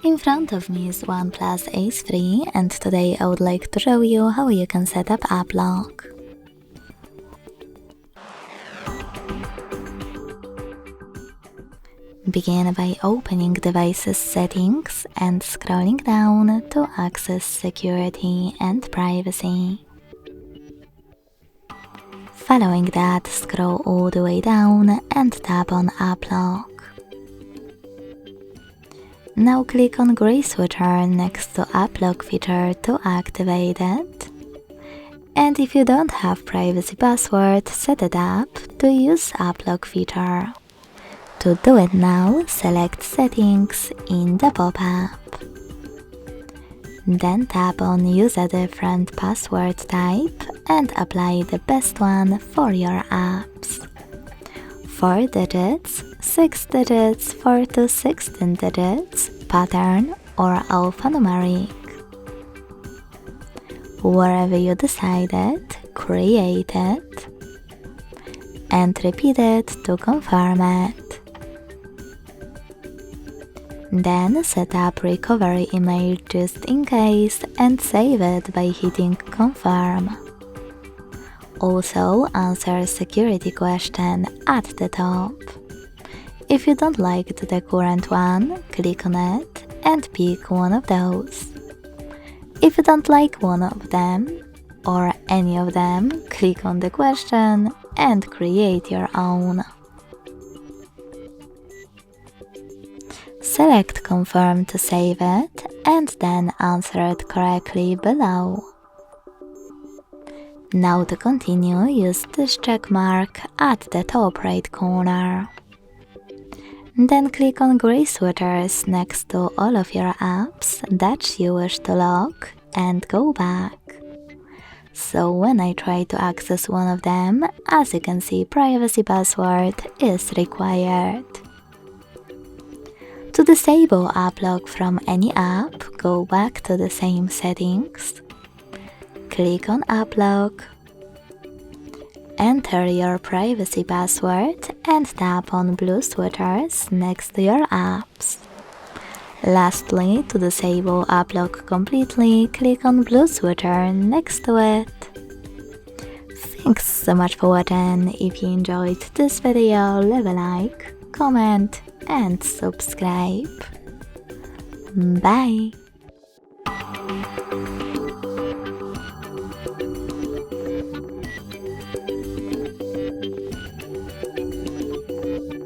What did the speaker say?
In front of me is OnePlus Ace 3 and today I would like to show you how you can set up app lock. Begin by opening device's settings and scrolling down to access security and privacy. Following that, scroll all the way down and tap on app lock. Now click on gray switcher next to app lock feature to activate it. And if you don't have privacy password, set it up to use app lock feature. To do it now, select settings in the pop-up. Then tap on use a different password type and apply the best one for your apps. 4 digits, 6 digits, 4 to 16 digits, pattern or alphanumeric. Wherever you decided, create it and repeat it to confirm it. Then set up recovery email just in case and save it by hitting confirm. Also answer security question at the top. If you don't like the current one, click on it and pick one of those. If you don't like one of them or any of them, click on the question and create your own. Select confirm to save it and then answer it correctly below. Now to continue, use this check mark at the top right corner. Then click on gray switchers next to all of your apps that you wish to lock and go back. So when I try to access one of them, as you can see, privacy password is required. To disable app lock from any app, go back to the same settings. Click on app lock. Enter your privacy password and tap on blue switchers next to your apps. Lastly, to disable app lock completely, click on blue switcher next to it. Thanks so much for watching. If you enjoyed this video, leave a like, comment and subscribe. Bye!